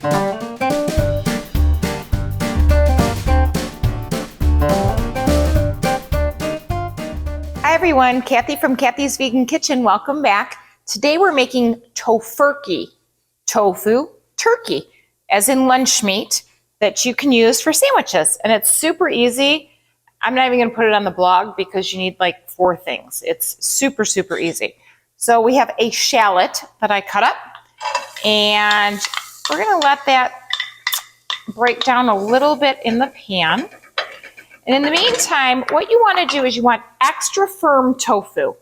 Hi everyone, Kathy from Kathy's Vegan Kitchen. Welcome back. Today we're making Tofurkey, tofu turkey, as in lunch meat that you can use for sandwiches. And it's super easy. I'm not even going to put it on the blog because you need like 4 things. It's super, super easy. So we have a shallot that I cut up, and we're going to let that break down a little bit in the pan. And in the meantime, what you want to do is you want extra firm tofu,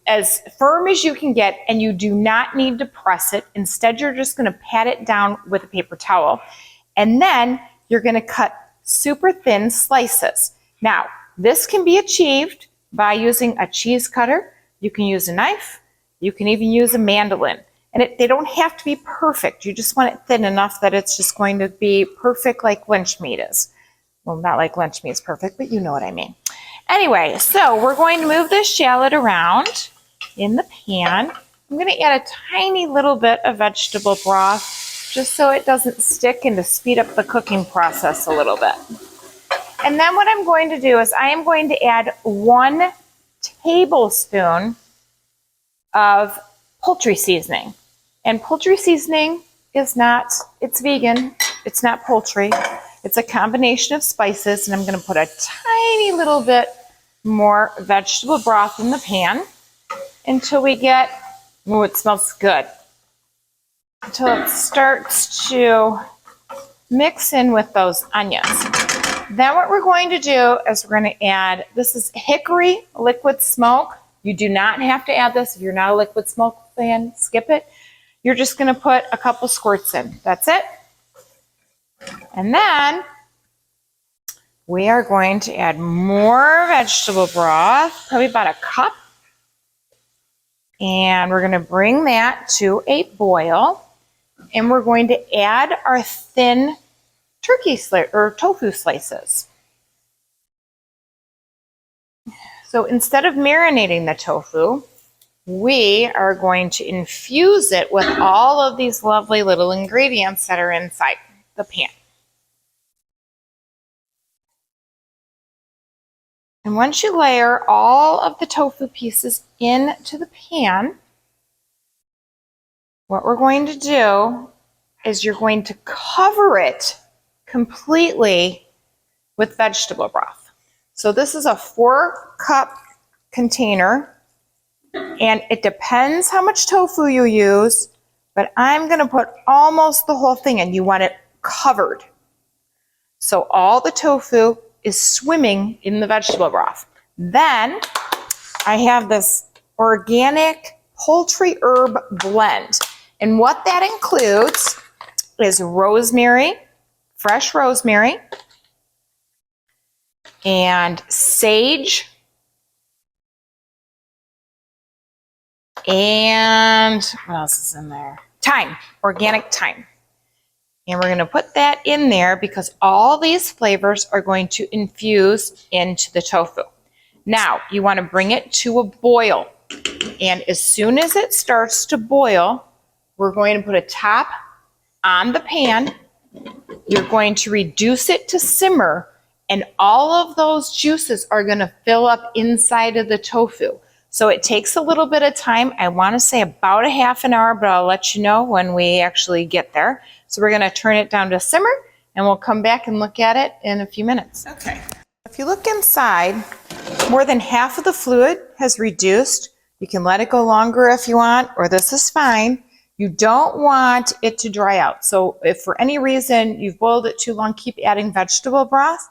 as firm as you can get, and you do not need to press it. Instead, you're just going to pat it down with a paper towel. And then you're going to cut super thin slices. Now, this can be achieved by using a cheese cutter. You can use a knife. You can even use a mandolin. And they don't have to be perfect. You just want it thin enough that it's just going to be perfect like lunch meat is. Well, not like lunch meat is perfect, but you know what I mean. Anyway, so we're going to move this shallot around in the pan. I'm going to add a tiny little bit of vegetable broth just so it doesn't stick and to speed up the cooking process a little bit. And then what I'm going to do is I am going to add 1 tablespoon of poultry seasoning. And poultry seasoning is not, it's vegan, it's not poultry. It's a combination of spices, and I'm going to put a tiny little bit more vegetable broth in the pan until we get, oh, it smells good, until it starts to mix in with those onions. Then what we're going to do is we're going to add, this is hickory liquid smoke. You do not have to add this. If you're not a liquid smoke fan, skip it. You're just going to put a couple squirts in. That's it. And then we are going to add more vegetable broth, probably about a cup. And we're going to bring that to a boil. And we're going to add our thin turkey or tofu slices. So instead of marinating the tofu, we are going to infuse it with all of these lovely little ingredients that are inside the pan. And once you layer all of the tofu pieces into the pan, what we're going to do is you're going to cover it completely with vegetable broth. So this is a 4-cup container, and it depends how much tofu you use, but I'm going to put almost the whole thing in. You want it covered. So all the tofu is swimming in the vegetable broth. Then I have this organic poultry herb blend. And what that includes is rosemary, fresh rosemary, and sage, and what else is in there? Thyme, organic thyme. And we're going to put that in there because all these flavors are going to infuse into the tofu. Now, you want to bring it to a boil. And as soon as it starts to boil, we're going to put a top on the pan. You're going to reduce it to simmer, and all of those juices are going to fill up inside of the tofu. So it takes a little bit of time. I want to say about a half an hour, but I'll let you know when we actually get there. So we're going to turn it down to simmer, and we'll come back and look at it in a few minutes. Okay. If you look inside, more than half of the fluid has reduced. You can let it go longer if you want, or this is fine. You don't want it to dry out. So if for any reason you've boiled it too long, keep adding vegetable broth.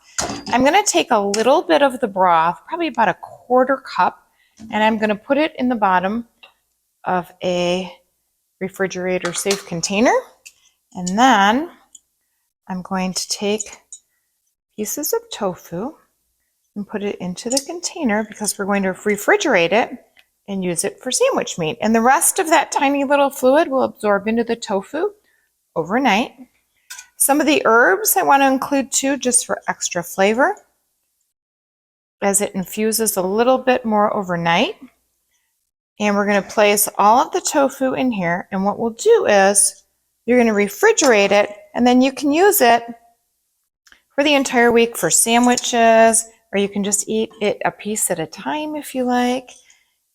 I'm going to take a little bit of the broth, probably about a 1/4 cup, and I'm going to put it in the bottom of a refrigerator safe container. And then I'm going to take pieces of tofu and put it into the container because we're going to refrigerate it and use it for sandwich meat. And the rest of that tiny little fluid will absorb into the tofu overnight. Some of the herbs I want to include too, just for extra flavor, as it infuses a little bit more overnight. And we're going to place all of the tofu in here. And what we'll do is You're going to refrigerate it, and then you can use it for the entire week for sandwiches, or you can just eat it a piece at a time if you like.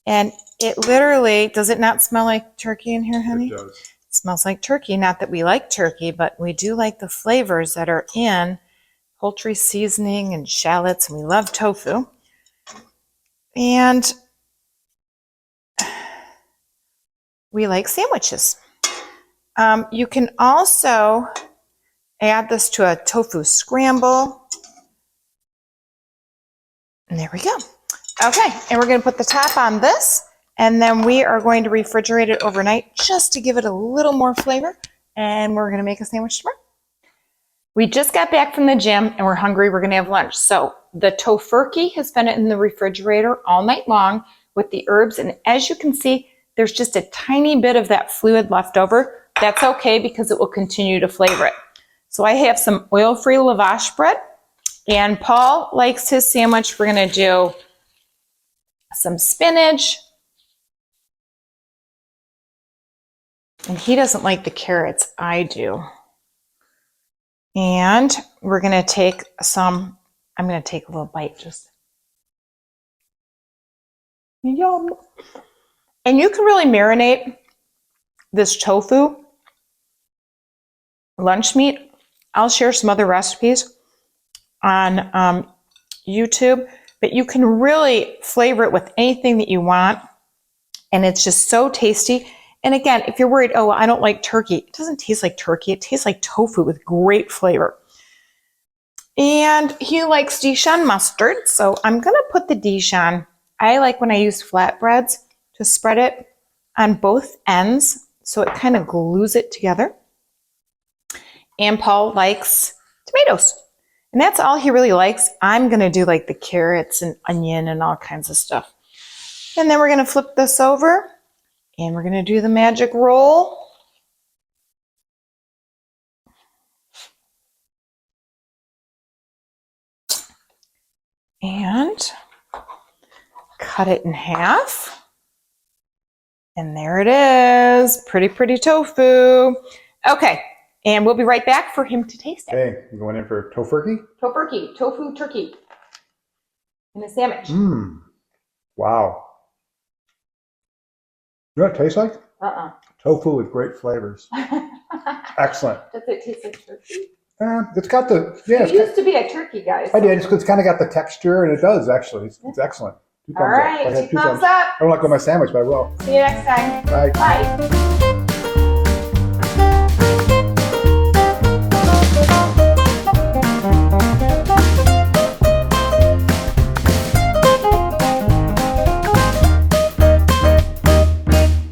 And it literally, does it not smell like turkey in here, honey? It does. It smells like turkey. Not that we like turkey, but we do like the flavors that are in poultry seasoning and shallots, and we love tofu. And we like sandwiches. You can also add this to a tofu scramble. And there we go. Okay, and we're going to put the top on this, and then we are going to refrigerate it overnight just to give it a little more flavor, and we're going to make a sandwich tomorrow. We just got back from the gym, and we're hungry. We're going to have lunch. So the Tofurkey has been in the refrigerator all night long with the herbs, and as you can see, there's just a tiny bit of that fluid left over. That's okay because it will continue to flavor it. So I have some oil-free lavash bread, and Paul likes his sandwich. We're going to do some spinach, and he doesn't like the carrots. I do. And we're going to take some, I'm going to take a little bite just. Yum. And you can really marinate this tofu lunch meat. I'll share some other recipes on YouTube, but you can really flavor it with anything that you want, and it's just so tasty. And again, if you're worried, oh, well, I don't like turkey, it doesn't taste like turkey. It tastes like tofu with great flavor. And he likes Dijon mustard, so I'm going to put the Dijon. I like when I use flatbreads to spread it on both ends so it kind of glues it together. And Paul likes tomatoes. And that's all he really likes. I'm going to do like the carrots and onion and all kinds of stuff. And then we're going to flip this over and we're going to do the magic roll. And cut it in half. And there it is. Pretty, pretty tofu. Okay. And we'll be right back for him to taste it. Okay, you going in for Tofurkey? Tofurkey, tofu turkey in a sandwich. Mmm. Wow. You know what it tastes like? Tofu with great flavors. Excellent. Does it taste like turkey? It's got the, yeah. You used to be a turkey guy. So. I did. It's kind of got the texture, and it does, actually. It's excellent. All right, 2 thumbs up. I don't like it on my sandwich, but I will. See you next time. Bye. Bye.